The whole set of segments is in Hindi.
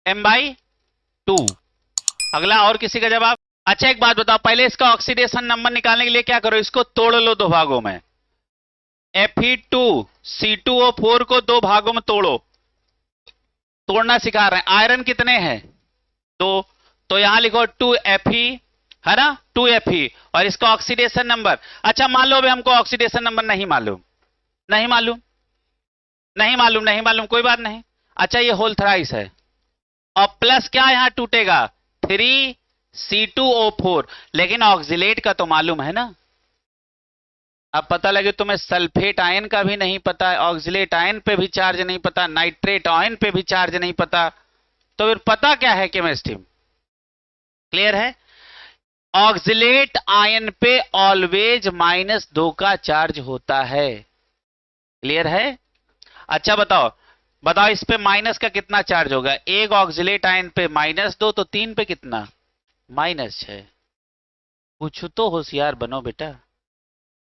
m/2। अगला और किसी का जवाब? अच्छा एक बात बताओ, पहले इसका ऑक्सीडेशन नंबर निकालने के लिए क्या करो, इसको तोड़ लो दो भागों में। Fe2C2O4 को दो भागों में तोड़ो। तोड़ना सिखा रहे हैं। आयरन कितने हैं? दो। तो यहां लिखो 2Fe, है ना, 2Fe। और इसका ऑक्सीडेशन नंबर, अच्छा मान लो अभी हमको ऑक्सीडेशन नंबर नहीं मालूम, नहीं मालूम, नहीं मालूम, नहीं मालूम, कोई बात नहीं। अच्छा ये होल थ्राइस है और प्लस क्या यहां टूटेगा, 3C2O4। लेकिन ऑक्सीलेट का तो मालूम है ना। अब पता लगे तुम्हें सल्फेट आयन का भी नहीं पता, ऑक्सीलेट आयन पे भी चार्ज नहीं पता, नाइट्रेट आयन पे भी चार्ज नहीं पता, तो फिर पता क्या है केमिस्ट्री में? क्लियर है? ऑक्सीलेट आयन पे ऑलवेज -2 का चार्ज होता है। क्लियर है? अच्छा बताओ, बताओ इस पे माइनस का कितना चार्ज होगा? एक ऑक्सीलेट आयन पे -2 तो 3 पे कितना, -6। कुछ तो होशियार बनो बेटा।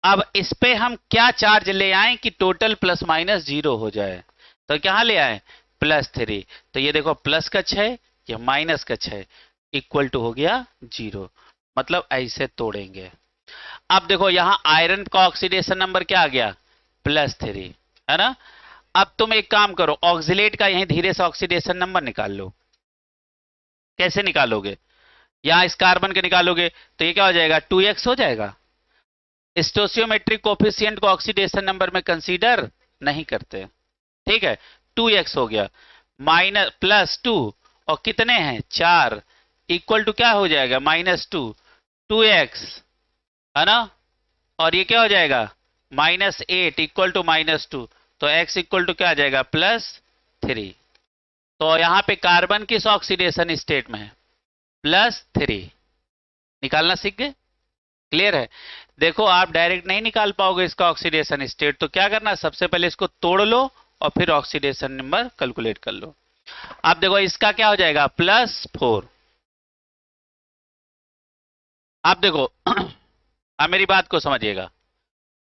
अब इस पे हम क्या चार्ज ले आए कि टोटल प्लस माइनस 0 हो जाए? तो क्या ले आए, +3। तो ये देखो प्लस का 6, ये माइनस का 6, इक्वल टू हो गया 0। मतलब ऐसे तोड़ेंगे। अब देखो यहां आयरन का ऑक्सीडेशन नंबर क्या आ गया, +3, है ना। अब तुम एक काम करो, ऑक्सीलेट का यहीं धीरे से ऑक्सीडेशन नंबर निकाल लो। कैसे निकालोगे? यहां इस कार्बन के निकालोगे तो ये क्या हो जाएगा, 2x हो जाएगा। स्टोसियोमेट्रिक कोफिशिएंट को ऑक्सीडेशन नंबर में कंसीडर नहीं करते, ठीक है। 2x हो गया, माइनस +2, और कितने हैं 4, इक्वल टू क्या हो जाएगा, -2, 2x, है ना। और ये क्या हो जाएगा, -8 इक्वल टू -2, तो x इक्वल टू क्या आ जाएगा, +3। तो यहां पे कार्बन किस ऑक्सीडेशन स्टेट में है, +3। निकालना सीख गए? क्लियर है? देखो आप डायरेक्ट नहीं निकाल पाओगे इसका ऑक्सीडेशन स्टेट, तो क्या करना, सबसे पहले इसको तोड़ लो और फिर ऑक्सीडेशन नंबर कैलकुलेट कर लो। अब देखो इसका क्या हो जाएगा, +4। अब देखो अब मेरी बात को समझिएगा।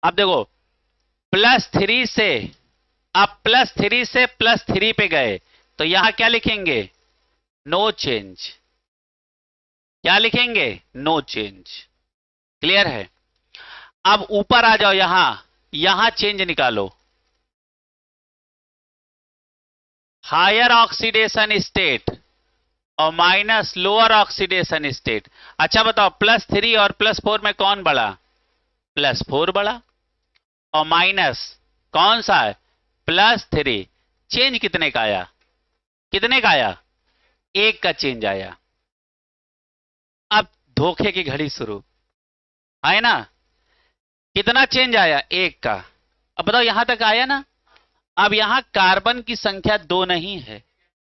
अब देखो +3 से, अब +3 से +3 पे गए तो यहां क्या लिखेंगे, नो चेंज। क्या लिखेंगे, नो चेंज। क्लियर है? अब ऊपर आ जाओ, यहां यहां चेंज निकालो, हायर ऑक्सीडेशन स्टेट और माइनस लोअर ऑक्सीडेशन स्टेट। अच्छा बताओ +3 और +4 में कौन बड़ा, +4 बड़ा, और माइनस कौन सा है, +3। चेंज कितने का आया, कितने का आया, 1 का चेंज आया। अब धोखे की घड़ी शुरू, आए ना, कितना चेंज आया, 1 का। अब बताओ यहां तक आया ना। अब यहां कार्बन की संख्या 2 नहीं है,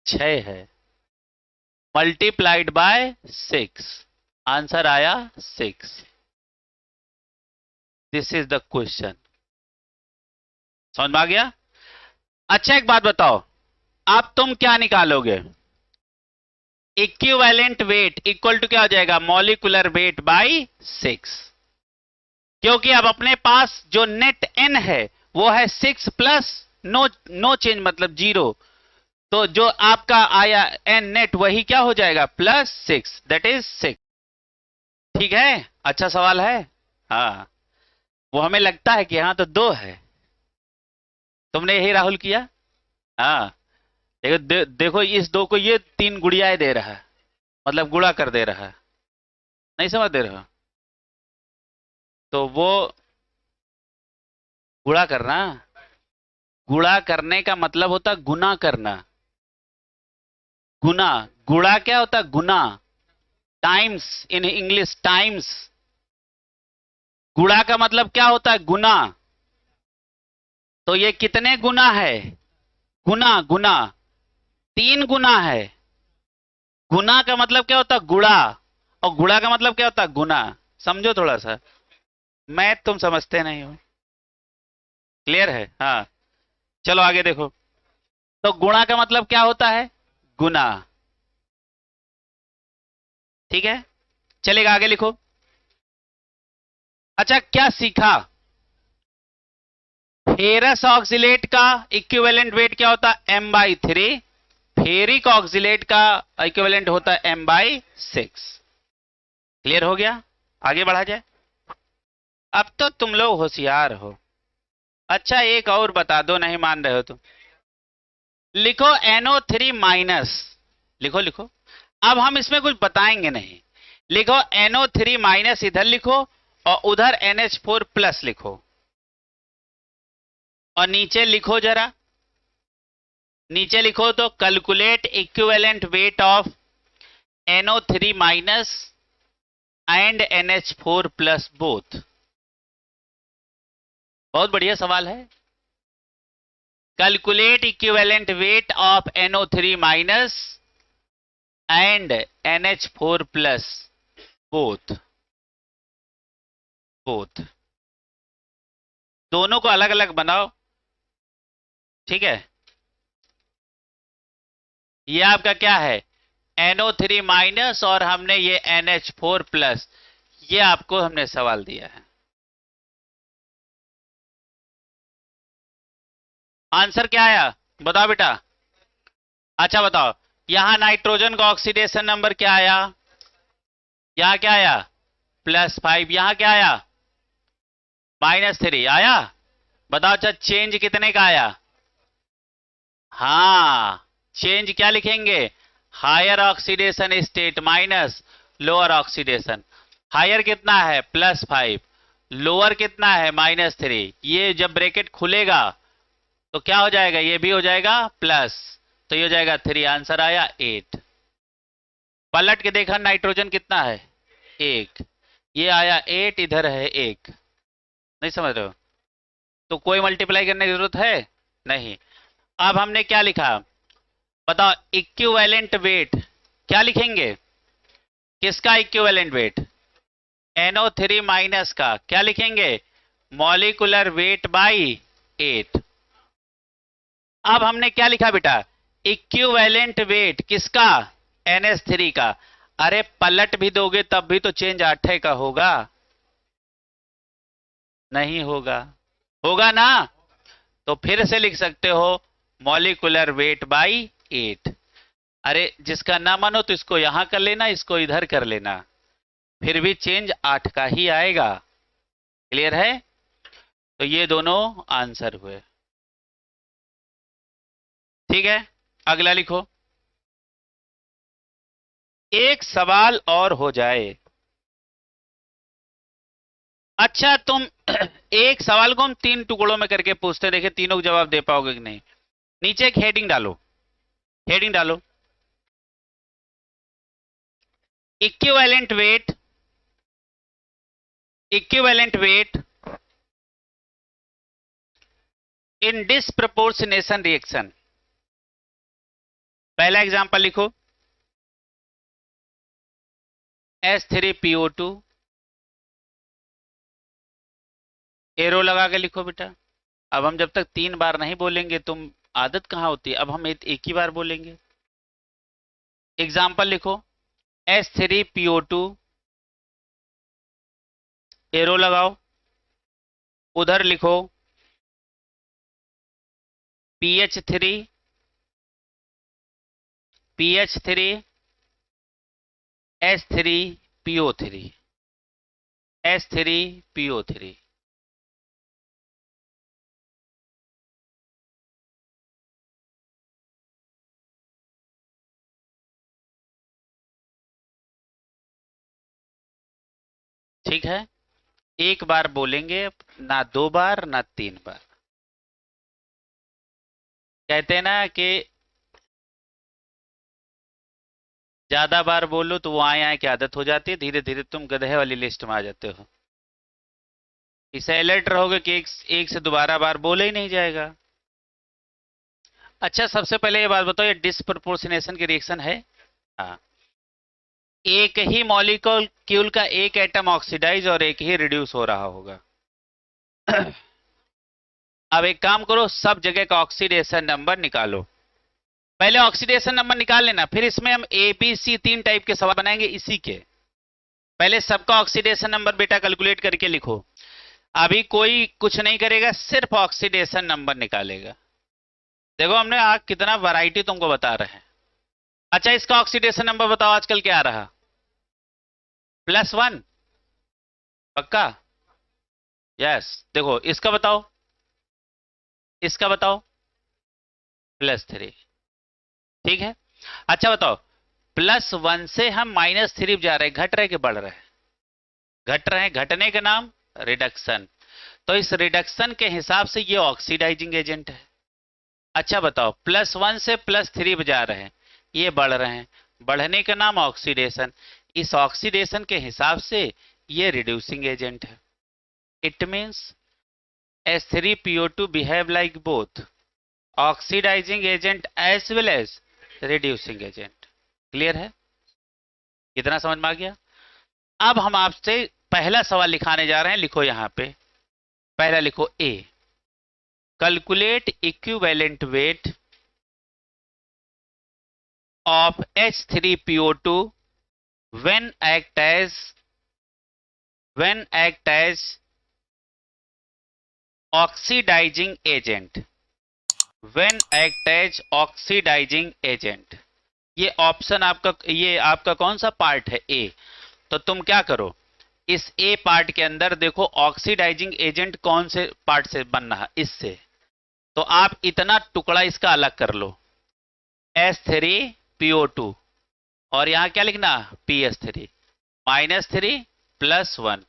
6 है, मल्टीप्लाइड बाय 6, आंसर आया 6। This is the question. समझ में आ गया? अच्छा एक बात बताओ, अब तुम क्या निकालोगे, इक्विवेलेंट वेट इक्वल टू क्या हो जाएगा, मॉलिक्यूलर वेट बाई 6। क्योंकि अब अपने पास जो नेट n है वो है 6 प्लस नो चेंज मतलब 0। तो जो आपका आया n नेट वही क्या हो जाएगा, +6, दैट इज 6। ठीक है? अच्छा सवाल है। हाँ, वो हमें लगता है कि हाँ तो 2 है, तुमने यही राहुल किया। हाँ देखो देखो इस 2 को ये 3 गुड़ियाएं दे रहा है, मतलब गुणा कर दे रहा है, नहीं समझ दे रहा, तो वो गुणा करना, गुणा करने का मतलब होता गुना करना। गुना, गुणा क्या होता, गुना, टाइम्स, इन इंग्लिश टाइम्स। गुणा का मतलब क्या होता है, गुना। तो ये कितने गुना है, गुना, गुना 3 गुना है। गुना का मतलब क्या होता है, गुणा, और गुणा का मतलब क्या होता है, गुना। समझो थोड़ा सा, मैथ तुम समझते नहीं हो। क्लियर है? हाँ चलो आगे देखो। तो गुणा का मतलब क्या होता है, गुना। ठीक है, चलेगा, आगे लिखो। अच्छा क्या सीखा, फेरस ऑक्सीलेट का इक्विवेलेंट वेट क्या होता है, m/3। फेरिक ऑक्सिलेट का इक्विवेलेंट होता है m/6। क्लियर हो गया? आगे बढ़ा जाए। अब तो तुम लोग होशियार हो। अच्छा एक और बता दो, नहीं मान रहे हो तुम। लिखो NO3 माइनस, लिखो लिखो। अब हम इसमें कुछ बताएंगे नहीं। लिखो NO3 माइनस इधर लिखो और उधर NH4 प्लस लिखो और नीचे लिखो जरा, नीचे लिखो तो calculate equivalent weight of NO3 minus and NH4 plus both. बहुत बढ़िया सवाल है। Calculate equivalent weight of NO3 minus and NH4 plus both. Both दोनों को अलग अलग बनाओ, ठीक है। ये आपका क्या है? NO3 माइनस और हमने ये NH4 प्लस, ये आपको हमने सवाल दिया है। आंसर क्या आया बताओ बेटा। अच्छा बताओ, यहां नाइट्रोजन का ऑक्सीडेशन नंबर क्या आया? यहां क्या आया? +5। यहां क्या आया? -3 आया। बताओ अच्छा चेंज कितने का आया? हाँ, चेंज क्या लिखेंगे? Higher oxidation state minus lower oxidation. Higher कितना है? +5। लोअर कितना है? -3। ये जब ब्रैकेट खुलेगा तो क्या हो जाएगा? ये भी हो जाएगा प्लस, तो ये हो जाएगा 3। आंसर आया 8। पलट के देखा नाइट्रोजन कितना है? 1। ये आया 8, इधर है 1। नहीं समझ रहे हो? तो कोई मल्टीप्लाई करने की जरूरत है नहीं। अब हमने क्या लिखा बताओ? इक्विवेलेंट वेट क्या लिखेंगे? किसका इक्विवेलेंट वेट? NO3 माइनस का। क्या लिखेंगे? Molecular weight by 8। अब हमने क्या लिखा बेटा? इक्विवेलेंट वेट किसका? NH3 का। अरे पलट भी दोगे तब भी तो चेंज 8 का होगा, नहीं होगा? होगा ना? तो फिर से लिख सकते हो मॉलिक्यूलर वेट बाई 8। अरे जिसका ना मानो तो इसको यहां कर लेना, इसको इधर कर लेना, फिर भी चेंज 8 का ही आएगा। क्लियर है? तो ये दोनों आंसर हुए। ठीक है, अगला लिखो। एक सवाल और हो जाए। अच्छा तुम एक सवाल को हम 3 टुकड़ों में करके पूछते, देखे तीनों को जवाब दे पाओगे कि नहीं। नीचे एक हेडिंग डालो, हेडिंग डालो इक्विवेलेंट वेट, इक्विवेलेंट वेट इन डिस्प्रपोर्शनेशन रिएक्शन। पहला एग्जांपल लिखो H3PO2। एरो लगा के लिखो बेटा। अब हम जब तक 3 बार नहीं बोलेंगे तुम आदत कहां होती है, अब हम एक ही बार बोलेंगे। एग्जाम्पल लिखो H3PO2, एरो लगाओ। उधर लिखो PH3, PH3 H3PO3, H3PO3। ठीक है, एक बार बोलेंगे, ना 2 बार ना 3 बार। कहते हैं ना कि ज्यादा बार बोलो तो वो आए आए की आदत हो जाती है, धीरे धीरे तुम गधे वाली लिस्ट में आ जाते हो। इसे अलर्ट रहोगे कि एक से दोबारा बार बोले ही नहीं जाएगा। अच्छा सबसे पहले ये बात बताओ, ये डिस्प्रपोर्शनेशन की रिएक्शन है? हाँ, एक ही मॉलिक्यूल का एक एटम ऑक्सीडाइज और एक ही रिड्यूस हो रहा होगा। अब एक काम करो, सब जगह का ऑक्सीडेशन नंबर निकालो। पहले ऑक्सीडेशन नंबर निकाल लेना, फिर इसमें हम ABC 3 टाइप के सवाल बनाएंगे इसी के। पहले सबका ऑक्सीडेशन नंबर बेटा कैलकुलेट करके लिखो। अभी कोई कुछ नहीं करेगा, सिर्फ ऑक्सीडेशन नंबर निकालेगा। देखो हमने आज कितना वैरायटी तुमको बता रहे हैं। अच्छा, इसका ऑक्सीडेशन नंबर बताओ आजकल क्या आ रहा? +1? पक्का? यस। देखो इसका बताओ, इसका बताओ। +3। ठीक है। अच्छा बताओ, +1 से हम -3 जा रहे हैं, घट रहे कि बढ़ रहे हैं? घट रहे हैं। घटने का नाम रिडक्शन। तो इस रिडक्शन के हिसाब से ये ऑक्सीडाइजिंग एजेंट है। अच्छा बताओ, +1 से +3 जा रहे हैं, ये बढ़ रहे हैं, बढ़ने का नाम ऑक्सीडेशन। इस ऑक्सीडेशन के हिसाब से ये रिड्यूसिंग एजेंट है। It means H3PO2 behave like both oxidising agent as well as reducing agent. Clear है? कितना समझ में आ गया? अब हम आपसे पहला सवाल लिखाने जा रहे हैं, लिखो यहां पे। पहला लिखो A, calculate equivalent weight of H3PO2 when act as oxidizing agent, when act as oxidizing agent। ये ऑप्शन आपका, ये आपका कौन सा पार्ट है? ए। तो तुम क्या करो, इस ए पार्ट के अंदर देखो ऑक्सीडाइजिंग एजेंट कौन से पार्ट से बन रहा, इससे। तो आप इतना टुकड़ा इसका अलग कर लो, H3PO2, और यहां क्या लिखना, PS3 -3 +1।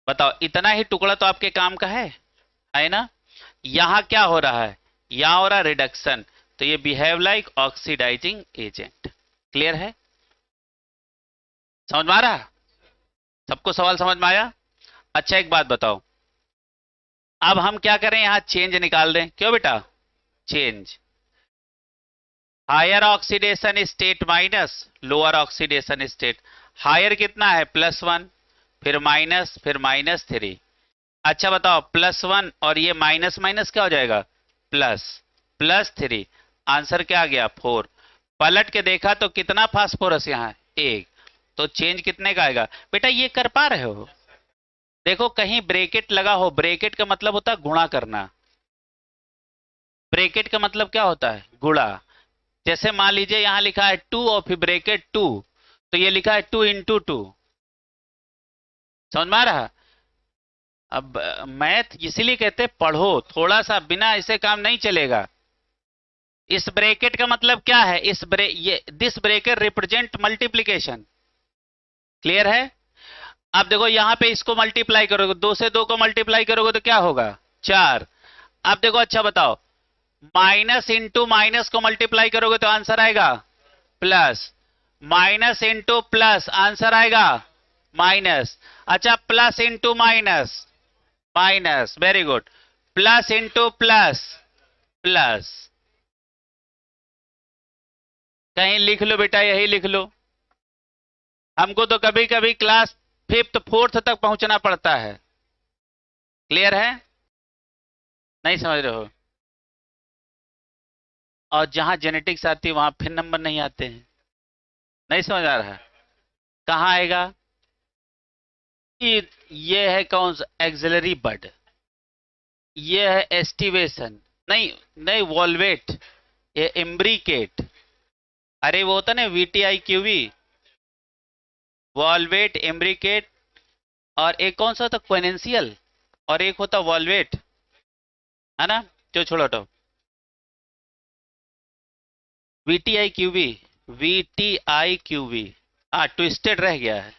बताओ, इतना ही टुकड़ा तो आपके काम का है ना? यहां क्या हो रहा है? यहां हो रहा रिडक्शन, तो ये behave like oxidising agent. Clear है? समझ में आ रहा? सबको सवाल समझ में आया? अच्छा एक बात बताओ, अब हम क्या करें, यहां चेंज निकाल दें। क्यों बेटा? Change, higher oxidation state minus lower oxidation state. Higher कितना है? +1, फिर माइनस, फिर -3। अच्छा बताओ, +1 और ये माइनस माइनस क्या हो जाएगा? प्लस, +3। आंसर क्या आ गया? 4। पलट के देखा तो कितना फास्फोरस यहाँ? 1। तो चेंज कितने का आएगा? बेटा ये कर पा रहे हो? देखो कहीं ब्रेकेट लगा हो, ब्रेकेट का मतलब होता है गुणा करना। ब्रेकेट का मतलब क्या होता है? गुणा। जैसे मान लीजिए यहां लिखा है 2 और फिर ब्रेकेट 2, तो ये लिखा है 2 × 2। समझ में आ रहा? अब मैथ इसीलिए कहते पढ़ो थोड़ा सा, बिना ऐसे काम नहीं चलेगा। इस ब्रैकेट का मतलब क्या है? ये this bracket represent multiplication. Clear है? अब देखो यहां पे इसको मल्टीप्लाई करोगे, 2 से 2 को मल्टीप्लाई करोगे तो क्या होगा? 4। अब देखो अच्छा बताओ, माइनस इंटू माइनस को मल्टीप्लाई करोगे तो आंसर आएगा plus, minus into plus answer आएगा माइनस। अच्छा, plus into minus minus, very good. Plus into plus plus. कहीं लिख लो बेटा, यही लिख लो। हमको तो कभी कभी क्लास 5th 4th तक पहुंचना पड़ता है। क्लियर है? नहीं समझ रहे हो? और जहां जेनेटिक्स आती है वहां फिर नंबर नहीं आते हैं। नहीं समझ आ रहा है? कहां आएगा? ये है कौन सा? एक्सिलरी बड। ये है एस्टिवेशन। नहीं नहीं, वॉल्वेट, ये इम्ब्रिकेट। अरे वो होता ना VTIQV, वॉल्वेट, इम्ब्रिकेट, और एक कौन सा होता? क्वेनेंशियल, और एक होता वॉल्वेट, है ना? जो छोड़ो तो VTIQV, VTIQV। ट्विस्टेड रह गया है।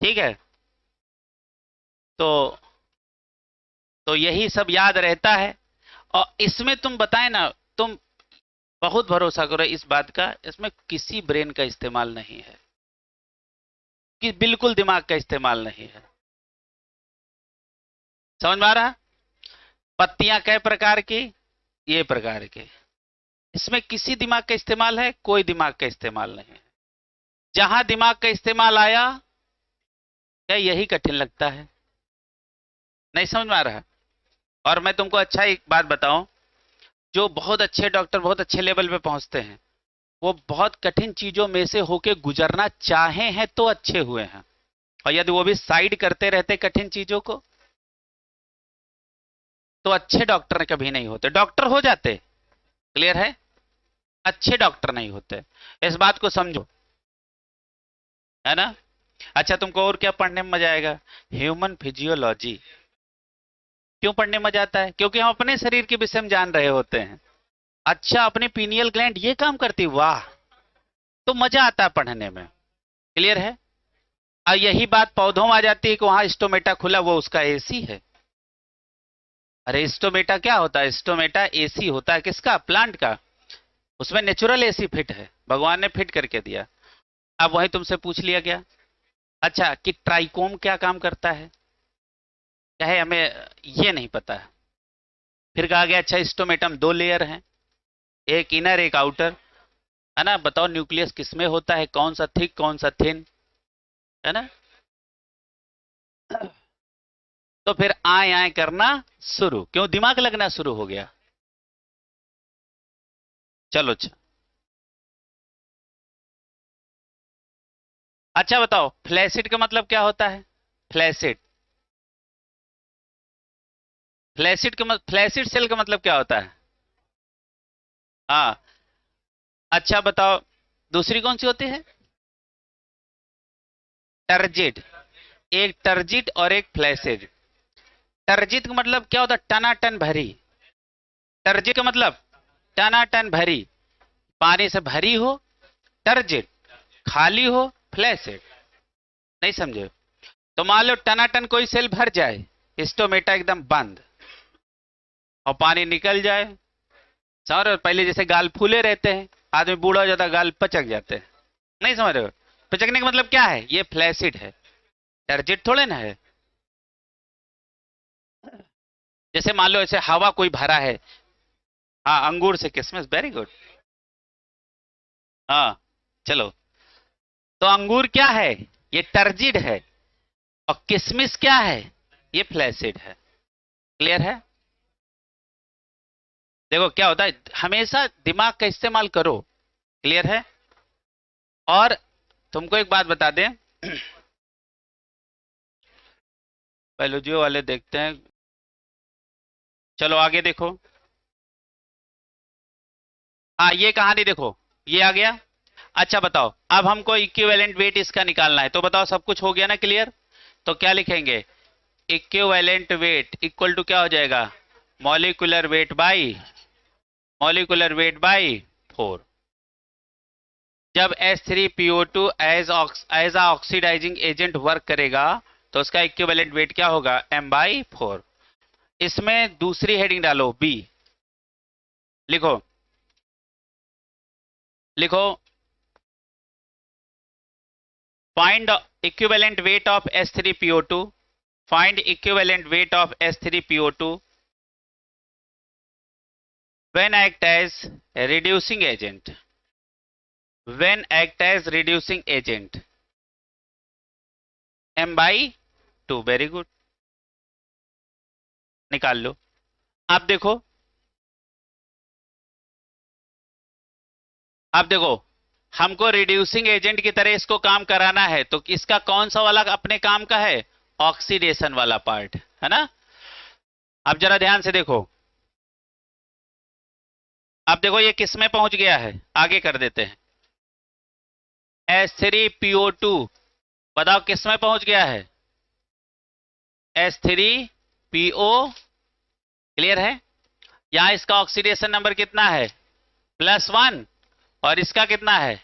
ठीक है, तो यही सब याद रहता है। और इसमें तुम बताए ना, तुम बहुत भरोसा करो इस बात का, इसमें किसी ब्रेन का इस्तेमाल नहीं है, कि बिल्कुल दिमाग का इस्तेमाल नहीं है। समझ में आ रहा? पत्तियां कई प्रकार की, ये प्रकार के। इसमें किसी दिमाग का इस्तेमाल है? कोई दिमाग का इस्तेमाल नहीं है। जहां दिमाग का इस्तेमाल आया, क्या यही कठिन लगता है? नहीं समझ में आ रहा? और मैं तुमको अच्छा एक बात बताऊं, जो बहुत अच्छे डॉक्टर बहुत अच्छे लेवल पे पहुंचते हैं, वो बहुत कठिन चीजों में से होके गुजरना चाहे हैं तो अच्छे हुए हैं। और यदि वो भी साइड करते रहते कठिन चीजों को, तो अच्छे डॉक्टर कभी नहीं होते। डॉक्टर हो जाते। क्लियर है? अच्छे डॉक्टर नहीं होते, इस बात को समझो, है ना। अच्छा, तुमको और क्या पढ़ने में मजा आएगा? Human physiology. क्यों पढ़ने में मजा आता है? क्योंकि हम अपने शरीर के विषय में जान रहे होते हैं। अच्छा, अपने पीनियल ग्लैंड ये काम करती, वाह, तो मजा आता है पढ़ने में। क्लियर है? और यही बात पौधों में आ जाती है कि वहां स्टोमेटा खुला, वो उसका एसी है। अरे स्टोमेटा क्या होता है? स्टोमेटा एसी होता है, किसका? प्लांट का। उसमें नेचुरल एसी फिट है, भगवान ने फिट करके दिया। अब वही तुमसे पूछ लिया गया, अच्छा कि ट्राइकोम क्या काम करता है, क्या है, हमें ये नहीं पता है। फिर कहा गया अच्छा स्टोमेटम दो लेयर हैं, एक इनर एक आउटर, है ना। बताओ न्यूक्लियस किसमें होता है, कौन सा थिक कौन सा थिन, है ना। तो फिर आए आए करना शुरू, क्यों? दिमाग लगना शुरू हो गया। चलो अच्छा, अच्छा बताओ फ्लैसिड का मतलब क्या होता है? फ्लैसिड, फ्लैसिड का मतलब, फ्लैसिड सेल का मतलब क्या होता है? हाँ। अच्छा बताओ, दूसरी कौन सी होती है? टर्जिड। एक टर्जिट और एक फ्लैसिड। टर्जिट का मतलब क्या होता है? टनाटन भरी। टर्जिट का मतलब टनाटन भरी, पानी से भरी हो टर्जिट, खाली हो फ्लैसिड। नहीं समझे? तो मान लो टनाटन कोई सेल भर जाए, स्टोमेटा एकदम बंद, और पानी निकल जाए, समझ रहे हो? पहले जैसे गाल फूले रहते हैं, आदमी बूढ़ा हो जाता है, गाल पचक जाते हैं। नहीं समझ रहे हो? पचकने का मतलब क्या है? ये फ्लैसिड है, टर्जिट थोड़े ना है। जैसे मान लो ऐसे हवा कोई भरा है, हाँ अंगूर से किसमिस, वेरी गुड। हाँ, चलो, तो अंगूर क्या है? ये टर्जिड है, और किसमिस क्या है? ये फ्लैसिड है। क्लियर है? देखो क्या होता है, हमेशा दिमाग का इस्तेमाल करो। क्लियर है? और तुमको एक बात बता दें, बायोलॉजी वाले देखते हैं, चलो आगे देखो। हाँ ये कहानी देखो, ये आ गया। अच्छा बताओ, अब हमको इक्विवेलेंट वेट इसका निकालना है, तो बताओ सब कुछ हो गया ना क्लियर? तो क्या लिखेंगे? इक्विवेलेंट वेट इक्वल टू क्या हो जाएगा? Molecular weight by, molecular weight by 4। जब H3PO2 as a oxidising agent work करेगा, तो उसका इक्विवेलेंट वेट क्या होगा? m/4। इसमें दूसरी हेडिंग डालो, बी। लिखो, लिखो, find equivalent weight of H3PO2, find equivalent weight of H3PO2 when act as a reducing agent, when act as reducing agent, m/2। Very good, निकाल लो। आप देखो, आप देखो, हमको रिड्यूसिंग एजेंट की तरह इसको काम कराना है, तो इसका कौन सा वाला अपने काम का है? ऑक्सीडेशन वाला पार्ट, है ना। अब जरा ध्यान से देखो, अब देखो ये किस में पहुंच गया है, आगे कर देते हैं। H3PO2, बताओ किस में पहुंच गया है? H3PO। क्लियर है? यहां इसका ऑक्सीडेशन नंबर कितना है? +1। और इसका कितना है?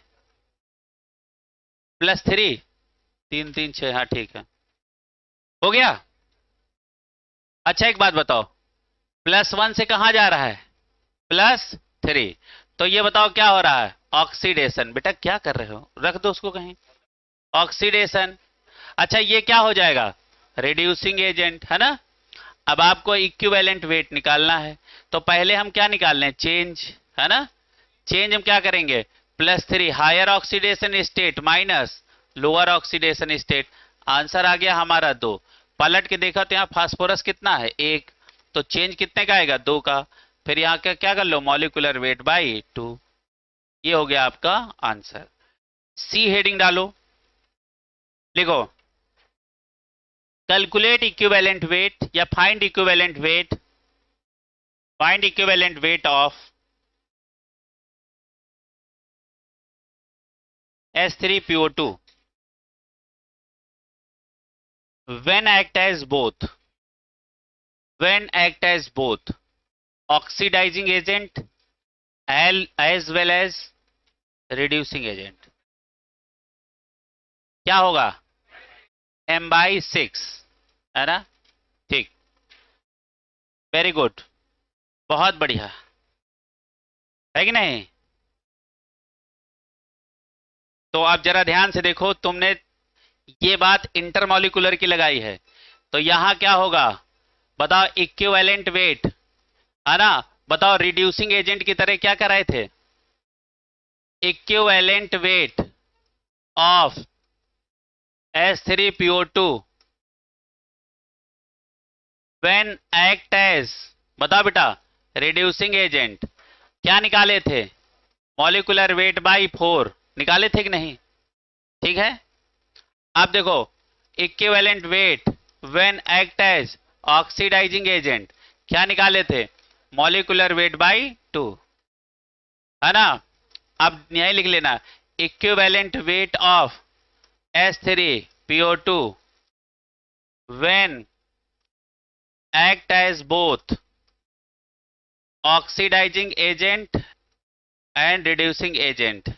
+3। 3 3 6, हाँ ठीक है, हो गया। अच्छा एक बात बताओ, +1 से कहां जा रहा है? +3। तो ये बताओ क्या हो रहा है? ऑक्सीडेशन। बेटा क्या कर रहे हो, रख दो उसको कहीं। ऑक्सीडेशन। अच्छा ये क्या हो जाएगा? रिड्यूसिंग एजेंट, है ना। अब आपको इक्विवेलेंट वेट निकालना है, तो पहले हम क्या निकाल लें? चेंज, है ना। चेंज हम क्या करेंगे? +3 higher oxidation state minus lower oxidation state. Answer आ गया हमारा 2। पलट के देखा तो यहाँ फास्फोरस कितना है? 1। तो चेंज कितने का आएगा? 2 का। फिर यहाँ क्या क्या कर लो? Molecular weight by 2। ये हो गया आपका आंसर। सी हेडिंग डालो, लिखो, कैलकुलेट इक्विवेलेंट वेट या find equivalent weight, find equivalent weight of H3PO2 when act as both oxidizing agent as well as reducing agent, क्या होगा? M/6 है ना? ठीक, वेरी गुड, बहुत बढ़िया, है कि नहीं? तो आप जरा ध्यान से देखो, तुमने ये बात इंटरमॉलिक्यूलर की लगाई है, तो यहां क्या होगा बताओ? इक्विवेलेंट वेट है ना? बताओ रिड्यूसिंग एजेंट की तरह क्या कराए थे? Equivalent weight of H3PO2 when act as, बताओ बेटा, रिड्यूसिंग एजेंट, क्या निकाले थे? मॉलिक्यूलर वेट बाई 4 निकाले थे कि नहीं? ठीक है, अब देखो equivalent weight when act as oxidising agent, क्या निकाले थे? मॉलिक्यूलर वेट बाई 2, है ना? अब यही लिख लेना, equivalent weight of H3PO2 when act as both oxidizing agent and reducing agent,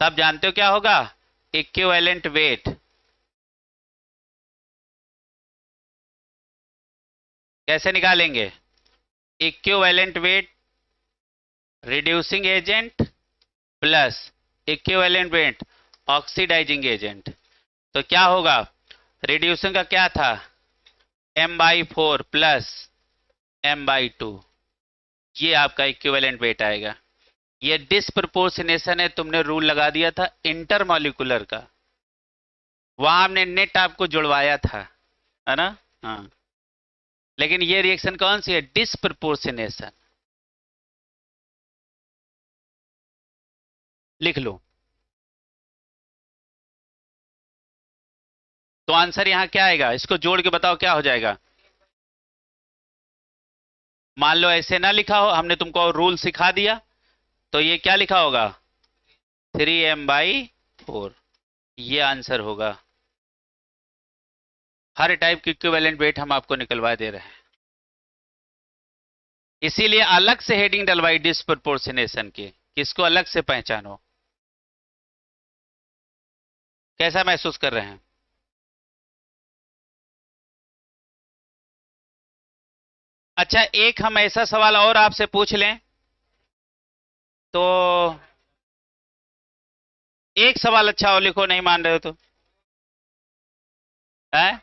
तब जानते हो क्या होगा? इक्विवेलेंट वेट कैसे निकालेंगे? Equivalent weight reducing agent plus equivalent weight oxidising agent, तो क्या होगा? रिड्यूसिंग का क्या था? M/4 प्लस M/2, ये आपका इक्विवेलेंट वेट आएगा। ये डिस्प्रपोर्शनेशन है, तुमने रूल लगा दिया था इंटरमॉलिक्यूलर का, वहां हमने नेट आपको जुड़वाया था, है ना? हाँ, लेकिन ये रिएक्शन कौन सी है? डिस्प्रपोर्शनेशन। लिख लो, तो आंसर यहां क्या आएगा? इसको जोड़ के बताओ क्या हो जाएगा? मान लो ऐसे ना लिखा हो, हमने तुमको रूल सिखा दिया, तो ये क्या लिखा होगा? 3M/4, ये आंसर होगा। हर टाइप की इक्विवेलेंट वेट हम आपको निकलवा दे रहे हैं, इसीलिए अलग से हेडिंग डलवाई डिस्प्रपोर्शनेशन की, किसको अलग से पहचानो। कैसा महसूस कर रहे हैं? अच्छा, एक हम ऐसा सवाल और आपसे पूछ लें, तो एक सवाल अच्छा हो, लिखो, नहीं मान रहे हो तो है?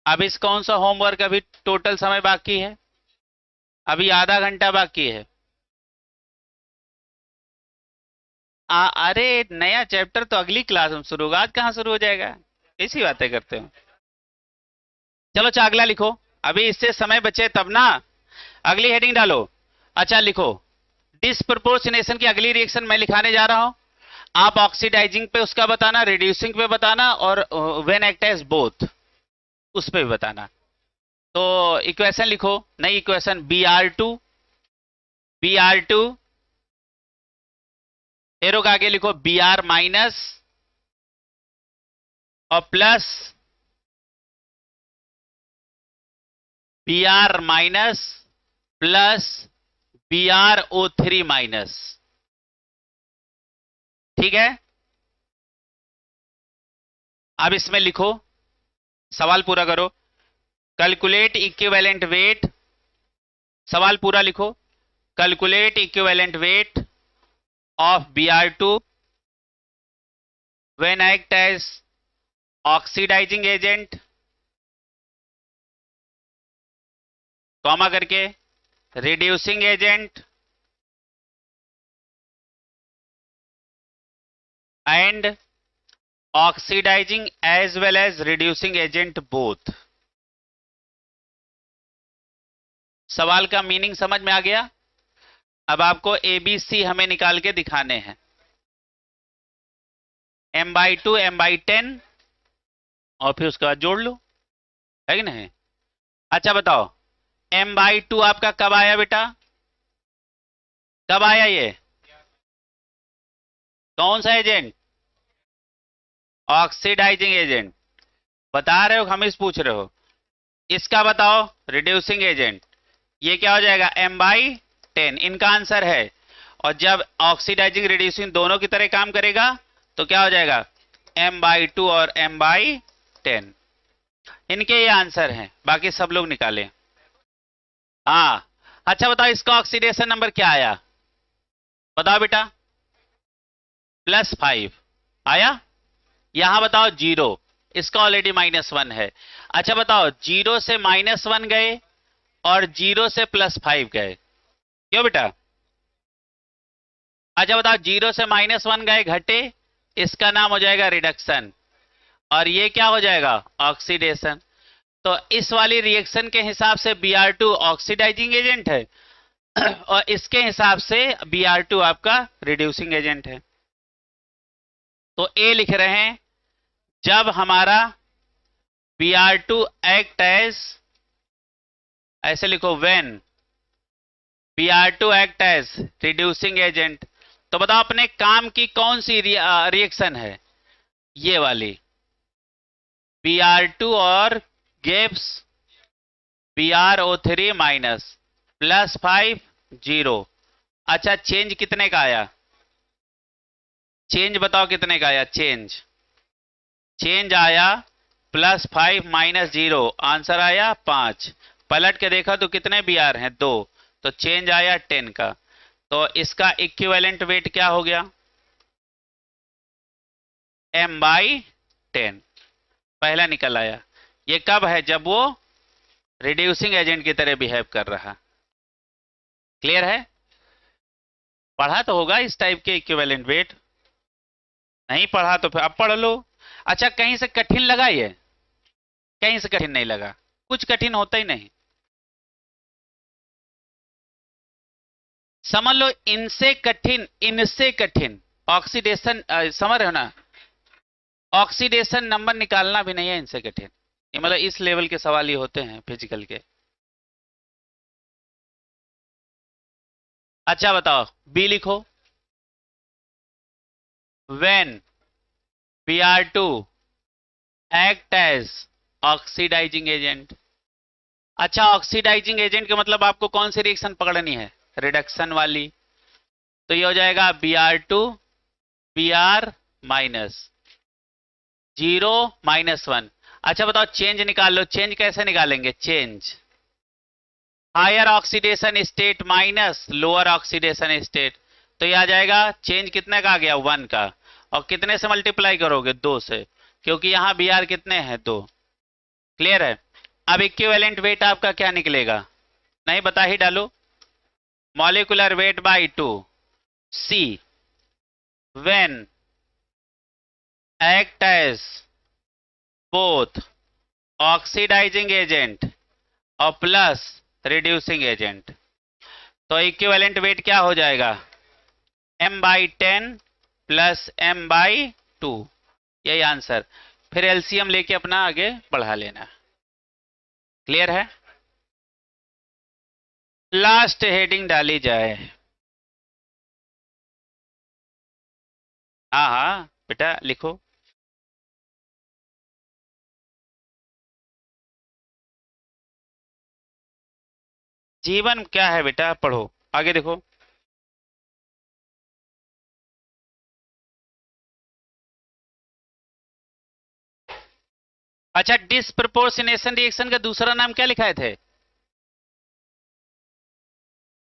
अब इस कौन सा होमवर्क, अभी टोटल समय बाकी है, अभी आधा घंटा बाकी है। अरे नया चैप्टर तो अगली क्लास में शुरू होगा, आज कहाँ शुरू हो जाएगा? ऐसी बातें करते हो। चलो अच्छा, अगला लिखो, अभी इससे समय बचे तब ना, अगली हेडिंग डालो। अच्छा लिखो, डिस्प्रपोर्शनेशन की अगली रिएक्शन मैं लिखाने जा रहा हूं, आप ऑक्सीडाइजिंग पे उसका बताना, रिड्यूसिंग पे बताना, और व्हेन एक्ट एज बोथ उस पे भी बताना। तो इक्वेशन लिखो, नई इक्वेशन Br2 एरो का आगे लिखो Br माइनस और plus Br minus plus BrO3 minus, ठीक है? अब इसमें लिखो, सवाल पूरा करो, कैलकुलेट इक्विवेलेंट वेट, सवाल पूरा लिखो, calculate equivalent weight of Br2 when act as oxidising agent, comma करके, reducing agent and oxidising as well as reducing agent both. सवाल का मीनिंग समझ में आ गया? अब आपको ABC हमें निकाल के दिखाने हैं, M/2 M/10, और फिर उसके बाद जोड़ लो, है कि नहीं? अच्छा बताओ, M/2 आपका कब आया बेटा? कब आया ये? कौन सा एजेंट? Oxidising agent. बता रहे हो, हमें पूछ रहे हो। इसका बताओ, रिड्यूसिंग एजेंट। ये क्या हो जाएगा? m/10 इनका आंसर है। और जब ऑक्सीडाइजिंग रिड्यूसिंग दोनों की तरह काम करेगा तो क्या हो जाएगा? m/2 और m/10। इनके ये आंसर हैं, बाकी सब लोग निकालें। हाँ। अच्छा बताओ, इसका ऑक्सीडेशन नंबर क्या आया? बताओ बेटा। +5 आया। यहां बताओ 0, इसका ऑलरेडी -1 है। अच्छा बताओ, 0 से -1 गए और 0 से +5 गए, क्यों बेटा? अच्छा बताओ, 0 से -1 गए, घटे, इसका नाम हो जाएगा रिडक्शन। और ये क्या हो जाएगा? ऑक्सीडेशन। तो इस वाली रिएक्शन के हिसाब से Br2 ऑक्सीडाइजिंग एजेंट है और इसके हिसाब से Br2 आपका रिड्यूसिंग एजेंट है। तो ए लिख रहे हैं, जब हमारा Br2 एक्ट एज, ऐसे लिखो, when Br2 act as reducing agent. तो बताओ अपने काम की कौन सी रिएक्शन है? ये वाली Br2 और गिव्स BrO3 माइनस +5 0। अच्छा चेंज कितने का आया? चेंज बताओ कितने का आया? चेंज आया +5 -0, आंसर आया 5। पलट के देखा तो कितने Br हैं? 2। तो चेंज आया 10 का। तो इसका इक्विवेलेंट वेट क्या हो गया? m/10 पहला निकल आया। ये कब है? जब वो रिड्यूसिंग एजेंट की तरह बिहेव कर रहा। क्लियर है? पढ़ा तो होगा इस टाइप के इक्विवेलेंट वेट। नहीं पढ़ा तो फिर अब पढ़ लो। अच्छा कहीं से कठिन लगा? ये कहीं से कठिन नहीं लगा, कुछ कठिन होता ही नहीं। समझ लो, इनसे कठिन ऑक्सीडेशन, समझ रहे हो ना? ऑक्सीडेशन नंबर निकालना भी नहीं है इनसे कठिन। ये मतलब इस लेवल के सवाल ही होते हैं फिजिकल के। अच्छा बताओ, बी लिखो। When Br2 act as oxidising agent. अच्छा ऑक्सीडाइजिंग एजेंट के मतलब आपको कौन सी रिएक्शन पकड़नी है? रिडक्शन वाली। तो ये हो जाएगा Br2 Br माइनस 0 -1। अच्छा बताओ, चेंज निकाल लो। चेंज कैसे निकालेंगे? Change higher oxidation state minus lower oxidation state. तो ये आ जाएगा, चेंज कितने का आ गया? 1 का। और कितने से मल्टीप्लाई करोगे? 2 से, क्योंकि यहां Br कितने हैं? 2। क्लियर है? अब इक्विवेलेंट वेट आपका क्या निकलेगा? नहीं बता ही डालो। Molecular weight by 2 see when act as both oxidising agent और प्लस रिड्यूसिंग एजेंट। तो इक्विवेलेंट वेट क्या हो जाएगा? m/10 plus m/2। यही आंसर। फिर एलसीएम लेके अपना आगे बढ़ा लेना। क्लियर है? लास्ट हेडिंग डाली जाए। हाँ हाँ बेटा लिखो। जीवन क्या है बेटा? पढ़ो आगे देखो। अच्छा डिस्प्रपोर्शनेशन रिएक्शन का दूसरा नाम क्या लिखाए थे?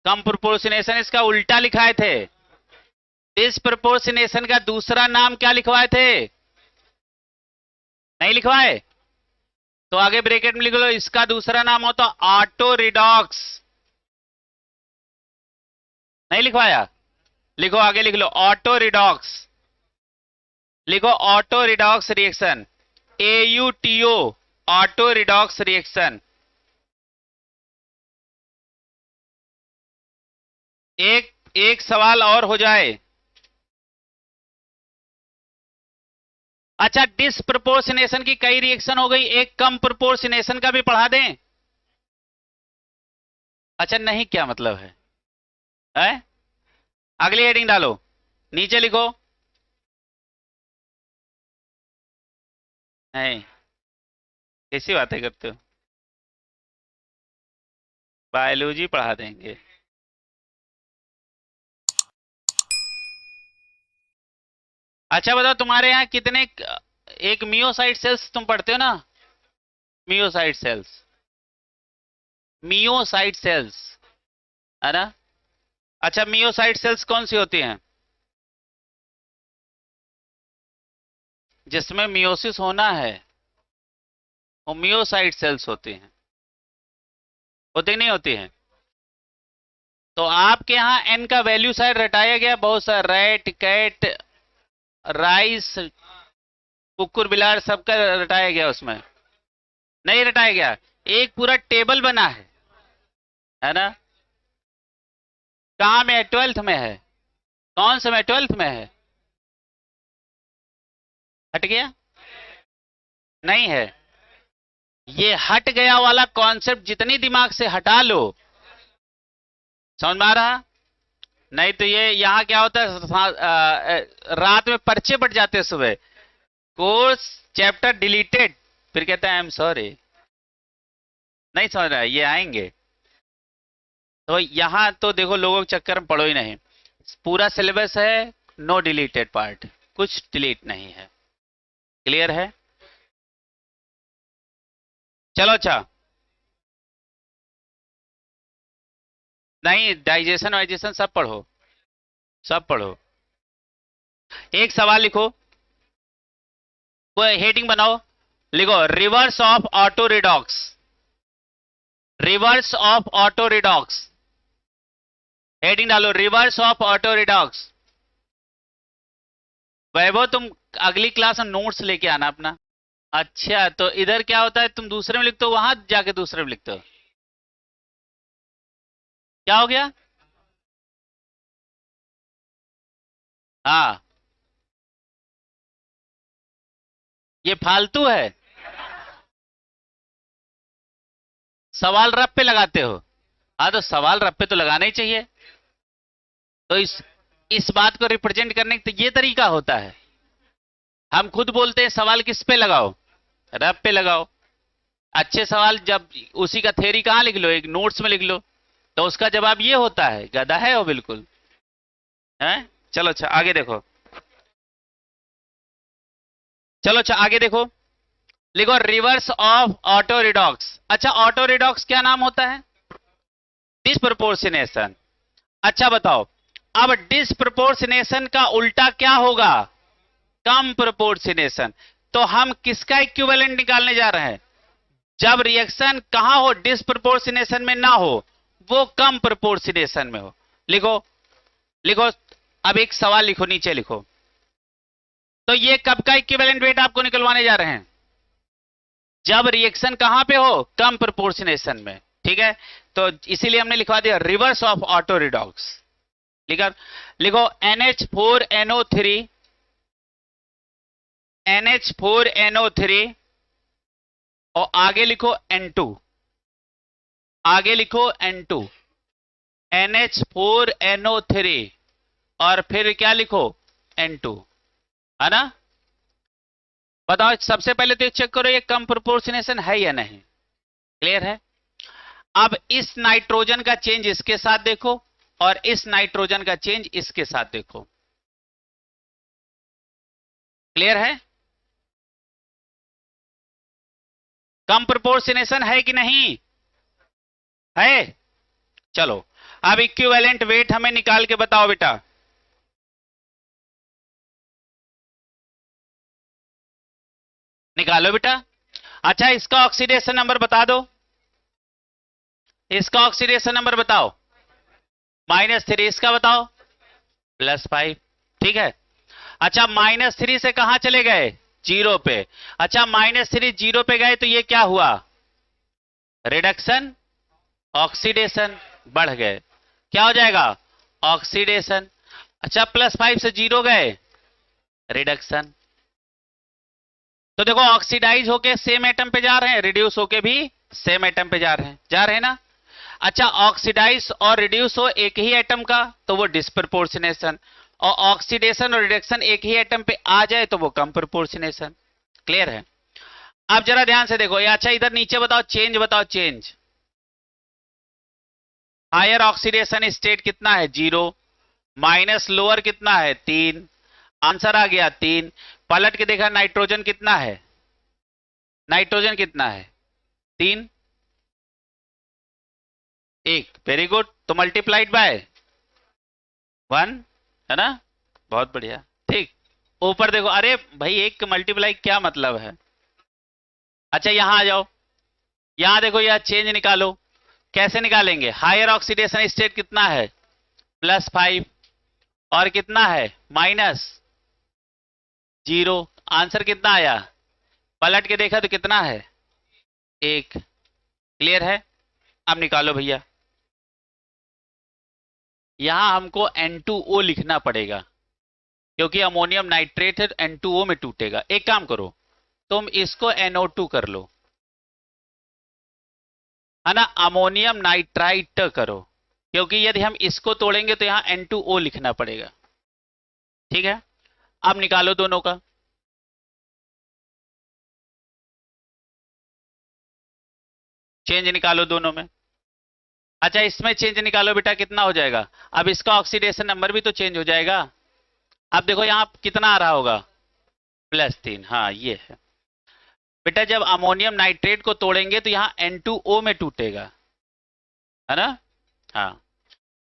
कम प्रोपोर्शनेशन, इसका उल्टा लिखाए थे। डिस्प्रपोर्शनेशन का दूसरा नाम क्या लिखवाए थे? नहीं लिखवाए? तो आगे ब्रैकेट में लिख लो, इसका दूसरा नाम होता ऑटो रिडॉक्स। नहीं लिखवाया? लिखो आगे, लिख लो ऑटो रिडॉक्स। लिखो auto redox reaction, AUTO, auto redox reaction. एक एक सवाल और हो जाए। अच्छा डिस्प्रपोर्शनेशन की कई रिएक्शन हो गई, एक कम प्रोपोर्शनेशन का भी पढ़ा दें? अच्छा नहीं, क्या मतलब है? अगली हेडिंग डालो, नीचे लिखो नहीं, कैसी बातें करते हो? बायोलॉजी पढ़ा देंगे। अच्छा बताओ, तुम्हारे यहाँ कितने, एक मियोसाइट सेल्स तुम पढ़ते हो ना? मियोसाइट सेल्स, मियोसाइट सेल्स, है ना? अच्छा, मियोसाइट सेल्स कौन सी होती हैं? जिसमें मियोसिस होना है, वो मियोसाइट सेल्स होती हैं। होती नहीं होती हैं? तो आपके यहाँ एन का वैल्यू शायद रटाया गया बहुत सारा, रैट, कैट, राइस, कुकुर, बिलार, सबका रटाया गया उसमें। नहीं रटाया गया, एक पूरा टेबल बना है ना? कहाँ में है? 12th में है? कौन से में? 12th में है? हट गया? नहीं है। ये हट गया वाला कॉन्सेप्ट जितनी दिमाग से हटा लो, समझ में आ रहा? नहीं तो ये यहाँ क्या होता है, रात में पर्चे बट जाते हैं, सुबह कोर्स चैप्टर डिलीटेड, फिर कहते हैं आई एम सॉरी। नहीं समझ रहा है, ये आएंगे। तो यहाँ तो देखो, लोगों के चक्कर में पढ़ो ही नहीं, पूरा सिलेबस है, नो डिलीटेड पार्ट, कुछ डिलीट नहीं है। क्लियर है? चलो अच्छा। नहीं, डाइजेशन वाइजेशन सब पढ़ो, सब पढ़ो। एक सवाल लिखो, कोई हेडिंग बनाओ, लिखो reverse of auto redox, reverse of auto redox. Heading डालो रिवर्स ऑफ ऑटो रिडॉक्स। वैभव, तुम अगली क्लास में नोट्स लेके आना अपना। अच्छा, तो इधर क्या होता है, तुम दूसरे में लिखते हो, वहां जाके दूसरे में लिखते हो, क्या हो गया? हाँ, ये फालतू है। सवाल रब पे लगाते हो? हाँ, तो सवाल रब पे तो लगाना ही चाहिए। तो इस बात को रिप्रेजेंट करने का तो ये तरीका होता है। हम खुद बोलते हैं सवाल किस पे लगाओ, रब पे लगाओ। अच्छे सवाल जब, उसी का थ्योरी कहाँ लिख लो, एक नोट्स में लिख लो, तो उसका जवाब ये होता है। गधा है वो बिल्कुल, है। चलो अच्छा आगे देखो, चलो अच्छा आगे देखो, लिखो रिवर्स ऑफ ऑटो रिडॉक्स। अच्छा, ऑटो रिडॉक्स क्या नाम होता है? डिस्प्रपोर्शनेशन। अच्छा बताओ, अब डिस्प्रपोर्शनेशन का उल्टा क्या होगा? कम प्रोपोर्शनेशन। तो हम किसका इक्विवेलेंट निकालने जा रहे हैं? जब रिएक्शन कहां हो, डिस्प्रपोर्शनेशन में ना हो, वो कम प्रोपोर्शनेशन में हो। लिखो, लिखो। अब एक सवाल लिखो, नीचे लिखो। तो ये कब का इक्विवेलेंट वेट आपको निकलवाने जा रहे हैं? जब रिएक्शन कहां पे हो, कम प्रोपोर्शनेशन में। ठीक है, तो इसीलिए हमने लिखवा दिया रिवर्स ऑफ ऑटो रिडॉक्स। लिखा, लिखो NH4NO3, NH4NO3, और आगे लिखो N2, आगे लिखो N2, NH4NO3, और फिर क्या लिखो? N2, है ना? बताओ, सबसे पहले तो चेक करो ये कम प्रोपोर्शनेशन है या नहीं। क्लियर है? अब इस नाइट्रोजन का चेंज इसके साथ देखो, और इस नाइट्रोजन का चेंज इसके साथ देखो। क्लियर है? कम प्रोपोर्शनेशन है कि नहीं है? चलो, अब इक्विवेलेंट वेट हमें निकाल के बताओ बेटा। निकालो बेटा। अच्छा, इसका ऑक्सीडेशन नंबर बता दो, इसका ऑक्सीडेशन नंबर बताओ। -3। इसका बताओ। +5। ठीक है। अच्छा, -3 से कहां चले गए? 0 पे। अच्छा, -3 0 पे गए तो ये क्या हुआ? रिडक्शन, ऑक्सीडेशन, बढ़ गए। क्या हो जाएगा? ऑक्सीडेशन। अच्छा, +5 से 0 गए, रिडक्शन। तो देखो, ऑक्सीडाइज होके सेम एटम पे जा रहे हैं, रिड्यूस होके भी सेम एटम पे जा रहे हैं, जा रहे हैं ना? अच्छा, ऑक्सीडाइज और रिड्यूस हो एक ही एटम का तो वो डिस्प्रपोर्शनेशन, और ऑक्सीडेशन और रिडक्शन एक ही एटम पे आ जाए तो वो कम प्रोपोर्शनेशन। क्लियर है? अब जरा ध्यान से देखो ये। अच्छा इधर नीचे बताओ चेंज, बताओ चेंज। हायर ऑक्सीडेशन स्टेट कितना है 0, माइनस लोअर कितना है 3, आंसर आ गया 3। पलट के देखा नाइट्रोजन कितना है, नाइट्रोजन कितना है 3, 1। Very good. तो मल्टीप्लाइड बाय 1 है ना, बहुत बढ़िया। ठीक, ऊपर देखो। अरे भाई एक मल्टीप्लाई क्या मतलब है। अच्छा यहां आ जाओ, यहां देखो यह चेंज निकालो। कैसे निकालेंगे, हायर ऑक्सीडेशन स्टेट कितना है +5 और कितना है -0। आंसर कितना आया, पलट के देखा तो कितना है 1। क्लियर है। अब निकालो भैया। यहां हमको N2O लिखना पड़ेगा क्योंकि अमोनियम नाइट्रेट है, N2O में टूटेगा। एक काम करो, तुम इसको NO2 कर लो, है ना, अमोनियम नाइट्राइट करो, क्योंकि यदि हम इसको तोड़ेंगे तो यहां N2O लिखना पड़ेगा। ठीक है, अब निकालो दोनों का। चेंज निकालो दोनों में। अच्छा इसमें चेंज निकालो बेटा, कितना हो जाएगा। अब इसका ऑक्सीडेशन नंबर भी तो चेंज हो जाएगा। अब देखो यहां कितना आ रहा होगा +3। हाँ ये है बेटा, जब अमोनियम नाइट्रेट को तोड़ेंगे तो यहां N2O में टूटेगा, है ना। हाँ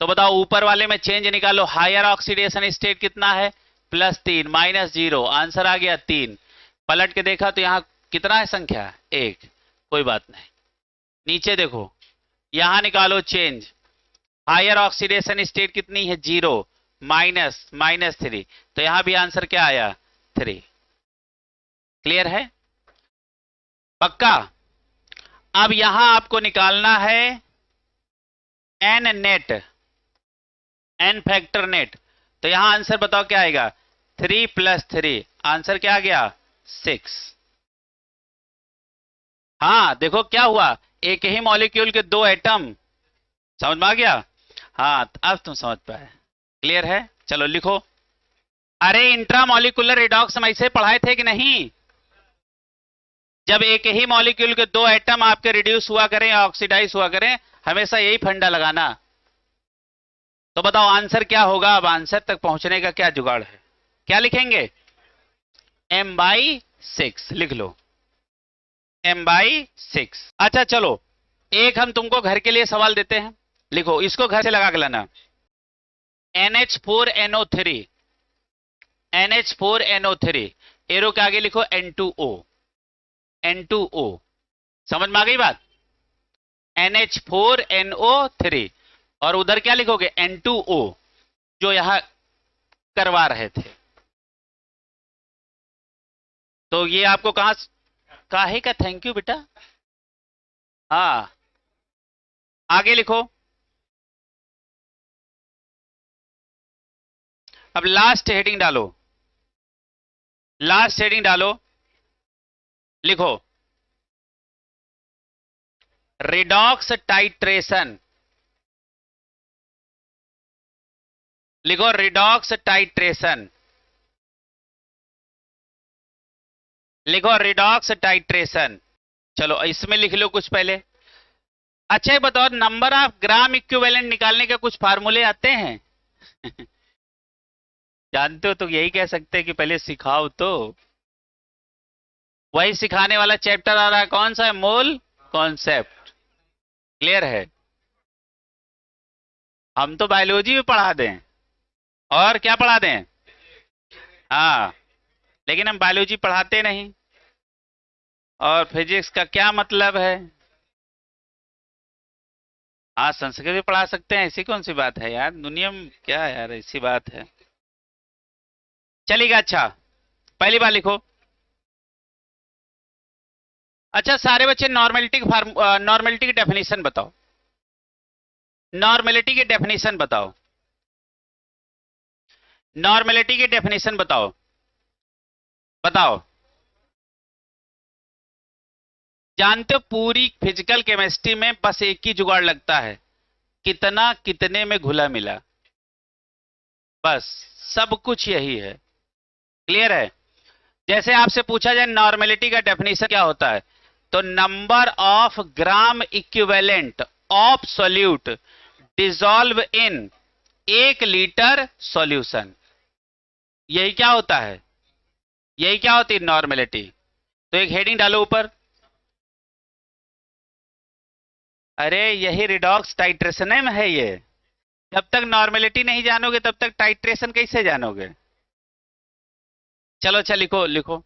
तो बताओ ऊपर वाले में चेंज निकालो। हायर ऑक्सीडेशन स्टेट कितना है +3, -0, आंसर आ गया 3। पलट के देखा तो यहां कितना है संख्या 1। कोई बात नहीं, नीचे देखो, यहां निकालो चेंज। हायर ऑक्सीडेशन स्टेट कितनी है 0, -3, तो यहां भी आंसर क्या आया 3। क्लियर है, पक्का। अब यहां आपको निकालना है n net, n factor net. तो यहां आंसर बताओ क्या आएगा 3 + 3, आंसर क्या आ गया 6। हाँ देखो क्या हुआ, एक ही मॉलिक्यूल के 2 एटम, समझ में आ गया। हाँ अब तुम समझ पाए। क्लियर है, चलो लिखो। अरे इंट्रामॉलिक्यूलर रिडॉक्स हम ऐसे पढ़ाए थे कि नहीं। जब एक ही मॉलिक्यूल के 2 एटम आपके रिड्यूस हुआ करें या ऑक्सीडाइज हुआ करें, हमेशा यही फंडा लगाना। तो बताओ आंसर क्या होगा। अब आंसर तक पहुंचने का क्या जुगाड़ है, क्या लिखेंगे m/6 लिख लो, m/6। अच्छा चलो एक हम तुमको घर के लिए सवाल देते हैं, लिखो इसको घर से लगा के लाना। NH4NO3, NH4NO3, एरो के आगे लिखो N2O, N2O। समझ में आ गई बात, NH4NO3 और उधर क्या लिखोगे N2O, जो यहां करवा रहे थे। तो ये आपको कहां, काहे का थैंक यू बेटा। हाँ आगे लिखो। अब लास्ट हेडिंग डालो, लास्ट हेडिंग डालो, लिखो रिडॉक्स टाइट्रेशन, लिखो रिडॉक्स टाइट्रेशन, लिखो रिडॉक्स टाइट्रेशन। चलो इसमें लिख लो कुछ पहले। अच्छा ये बताओ नंबर ऑफ ग्राम इक्विवेलेंट निकालने के कुछ फार्मूले आते हैं जानते हो तो यही कह सकते हैं कि पहले सिखाओ। तो वही सिखाने वाला चैप्टर आ रहा है, कौन सा है, मोल कॉन्सेप्ट। क्लियर है, हम तो बायोलॉजी में पढ़ा दें और क्या पढ़ा दें। हाँ लेकिन हम बायोलॉजी पढ़ाते नहीं, और फिजिक्स का क्या मतलब है। हाँ संस्कृत भी पढ़ा सकते हैं, ऐसी कौन सी बात है यार, दुनिया में क्या है यार, ऐसी बात है। चलेगा। अच्छा पहली बार लिखो। अच्छा सारे बच्चे नॉर्मेलिटी की नॉर्मेलिटी की डेफिनेशन बताओ, नॉर्मेलिटी की डेफिनेशन बताओ, नॉर्मेलिटी की डेफिनेशन बताओ, बताओ। जानते हो पूरी फिजिकल केमिस्ट्री में बस एक ही जुगाड़ लगता है, कितना कितने में घुला मिला, बस सब कुछ यही है। क्लियर है। जैसे आपसे पूछा जाए नॉर्मेलिटी का डेफिनेशन क्या होता है, तो number of gram equivalent of solute dissolve in 1 litre solution. यही क्या होता है, यही क्या होती है नॉर्मेलिटी। तो एक हेडिंग डालो ऊपर। अरे यही रिडॉक्स टाइट्रेशन में है ये। जब तक नॉर्मेलिटी नहीं जानोगे तब तक टाइट्रेशन कैसे जानोगे। चलो अच्छा लिखो लिखो।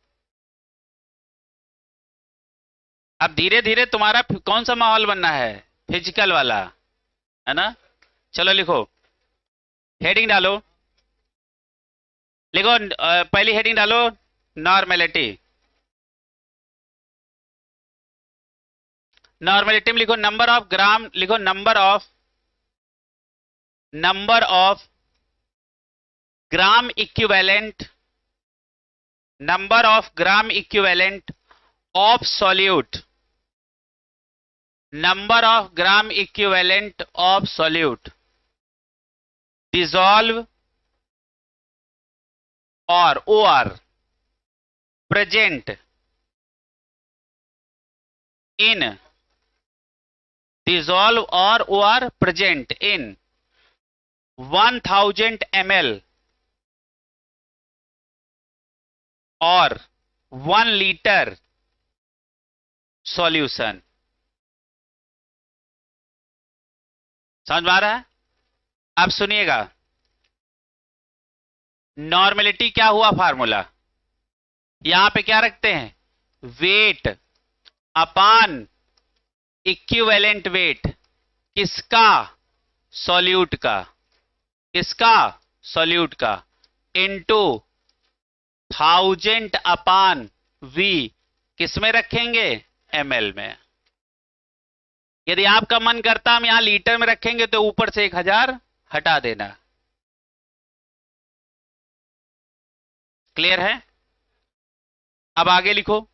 अब धीरे धीरे तुम्हारा कौन सा माहौल बनना है, फिजिकल वाला, है ना। चलो लिखो, हेडिंग डालो, लिखो पहली हेडिंग डालो नॉर्मेलिटी। नॉर्मेलिटी में लिखो नंबर ऑफ ग्राम, लिखो number of gram equivalent, number of gram equivalent of solute, number of gram equivalent of solute dissolve और or present in, dissolve or are present in 1000 ml or 1 liter solution। समझ में आ रहा है। अब सुनिएगा, नॉर्मेलिटी क्या हुआ फॉर्मूला, यहां पे क्या रखते हैं, वेट अपान इक्विवेलेंट वेट, किसका, सॉल्यूट का, किसका, सॉल्यूट का, इनटू 1000 अपान वी, किसमें रखेंगे, ml में। यदि आपका मन करता हम यहां लीटर में रखेंगे तो ऊपर से 1000 हटा देना। क्लियर है। अब आगे लिखो।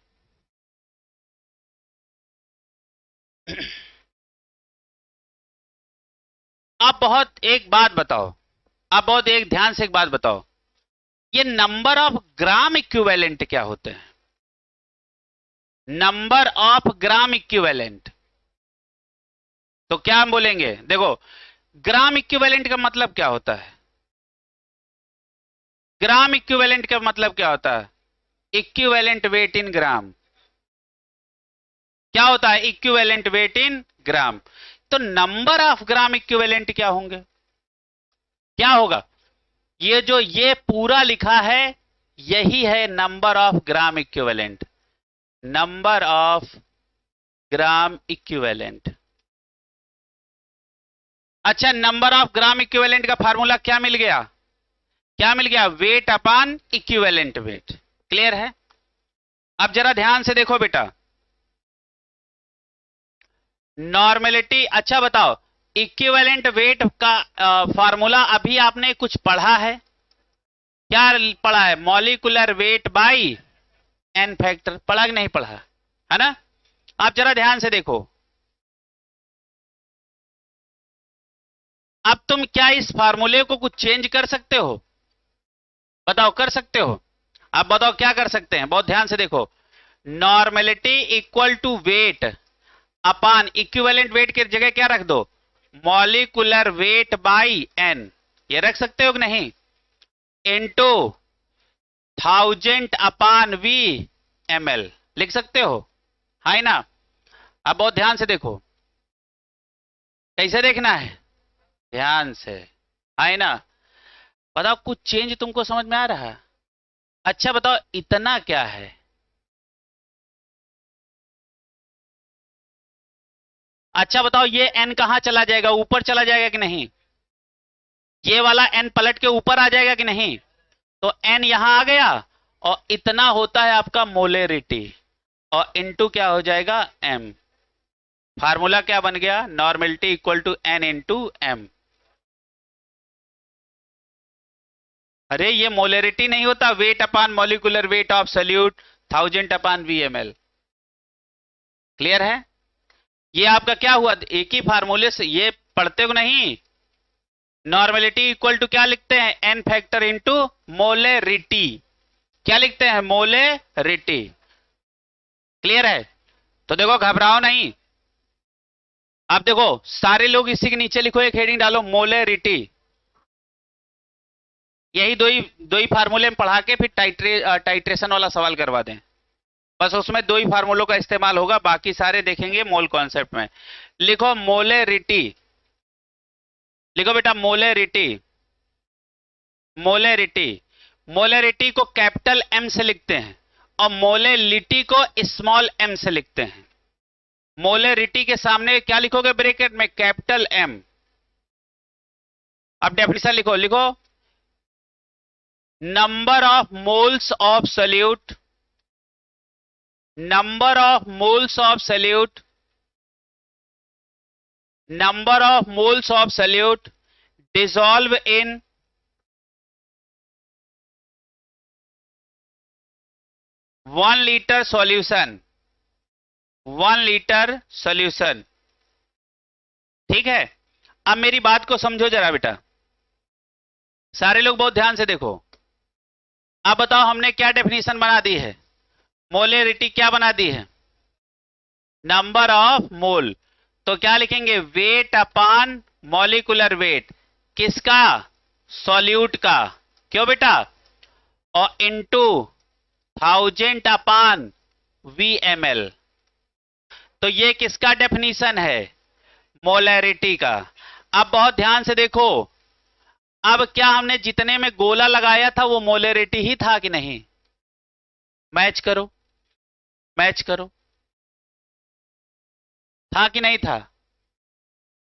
अब बहुत एक बात बताओ, अब बहुत एक ध्यान से एक बात बताओ, ये नंबर ऑफ ग्राम इक्विवेलेंट क्या होते हैं, नंबर ऑफ ग्राम इक्विवेलेंट। तो क्या हम बोलेंगे, देखो ग्राम इक्विवेलेंट का मतलब क्या होता है, ग्राम इक्विवेलेंट का मतलब क्या होता है, इक्विवेलेंट वेट इन ग्राम। क्या होता है, इक्विवेलेंट वेट इन ग्राम। तो नंबर ऑफ ग्राम इक्विवेलेंट क्या होंगे, क्या होगा, ये जो ये पूरा लिखा है यही है number of gram equivalent, number of gram equivalent. अच्छा, नंबर ऑफ ग्राम इक्विवेलेंट का फार्मूला क्या मिल गया, क्या मिल गया, wait upon equivalent wait. Clear है। अब जरा ध्यान से देखो बेटा, नॉर्मेलिटी, अच्छा बताओ इक्विवेलेंट वेट का फार्मूला अभी आपने कुछ पढ़ा है, क्या पढ़ा है, molecular weight by n factor, पढ़ा कि नहीं पढ़ा, है ना। आप जरा ध्यान से देखो, अब तुम क्या इस फार्मूले को कुछ चेंज कर सकते हो, बताओ कर सकते हो। अब बताओ क्या कर सकते हैं, बहुत ध्यान से देखो, normality equal to weight upon equivalent weight की जगह क्या रख दो, मॉलिक्यूलर वेट बाई एन, ये रख सकते हो कि नहीं, इनटू 1000 अपान वी ml लिख सकते हो, है ना। अब बहुत ध्यान से देखो, कैसे देखना है, ध्यान से, है ना। बताओ कुछ चेंज तुमको समझ में आ रहा है। अच्छा बताओ इतना क्या है, अच्छा बताओ ये n कहां चला जाएगा, ऊपर चला जाएगा कि नहीं, ये वाला n पलट के ऊपर आ जाएगा कि नहीं, तो n यहां आ गया और इतना होता है आपका मोलेरिटी और इनटू क्या हो जाएगा m। फार्मूला क्या बन गया, normality equal to n into m। अरे ये मोलेरिटी नहीं होता, weight upon molecular weight of solute 1000 upon VmL। क्लियर है। ये आपका क्या हुआ, एक ही फार्मूले से ये पढ़ते हो नहीं, नॉर्मेलिटी इक्वल टू क्या लिखते हैं, n फैक्टर इंटू मोलेरिटी। क्या लिखते हैं? मोलेरिटी। क्लियर है? तो देखो घबराओ नहीं। अब देखो सारे लोग इसी के नीचे लिखो, एक हेडिंग डालो मोलेरिटी। यही दो ही फार्मूले में पढ़ा के फिर टाइट्रेशन वाला सवाल करवा दें। बस उसमें 2 ही फार्मूलों का इस्तेमाल होगा, बाकी सारे देखेंगे मोल कॉन्सेप्ट में। लिखो मोलेरिटी, लिखो बेटा मोलेरिटी। मोलेरिटी, मोलेरिटी को कैपिटल एम से लिखते हैं और मोलेलिटी को स्मॉल एम से लिखते हैं। मोलेरिटी के सामने क्या लिखोगे ब्रैकेट में? Capital M. अब डेफिनेशन लिखो, लिखो number of moles of solute, number of moles of solute, number of moles of solute dissolve in 1 liter solution, 1 liter solution। ठीक है? अब मेरी बात को समझो जरा बेटा, सारे लोग बहुत ध्यान से देखो। अब बताओ हमने क्या डेफिनेशन बना दी है? मोलेरिटी क्या बना दी है? Number of mole. तो क्या लिखेंगे? Wait upon molecular wait. किसका? सॉल्यूट का। क्यों बेटा? और इनटू 1000 अपान VmL। तो ये किसका डेफिनेशन है? मोलेरिटी का। अब बहुत ध्यान से देखो, अब क्या हमने जितने में गोला लगाया था वो मोलेरिटी ही था कि नहीं? मैच करो, मैच करो, था कि नहीं था?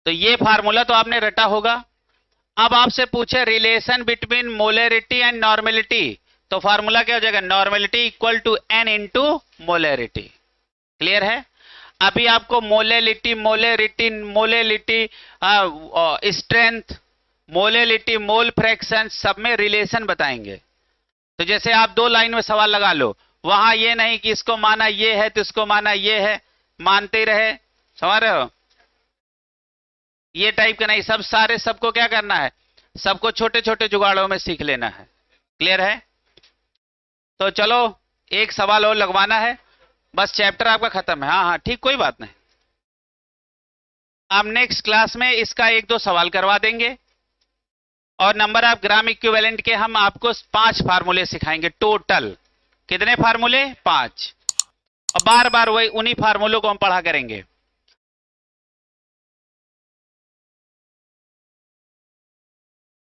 तो ये फार्मूला तो आपने रटा होगा। अब आपसे पूछे relation between molarity and normality, तो फार्मूला क्या हो जाएगा? Normality equal to n into molarity. Clear है? अभी आपको molality, molarity, molality strength, molality, mole fraction सब में रिलेशन बताएंगे। तो जैसे आप 2 लाइन में सवाल लगा लो, वहां ये नहीं कि इसको माना ये है तो इसको माना ये है, मानते ही रहे। समझ रहे हो? ये टाइप का नहीं, सब सारे सबको क्या करना है? सबको छोटे छोटे जुगाड़ों में सीख लेना है। क्लियर है? तो चलो एक सवाल और लगवाना है, बस चैप्टर आपका खत्म है। हाँ हाँ ठीक, कोई बात नहीं। अब नेक्स्ट क्लास में इसका 1-2 सवाल करवा देंगे और नंबर ऑफ ग्राम इक्विवेलेंट के हम आपको 5 फार्मूले सिखाएंगे टोटल। कितने फार्मूले? 5। और बार बार वही उन्हीं फार्मूलों को हम पढ़ा करेंगे।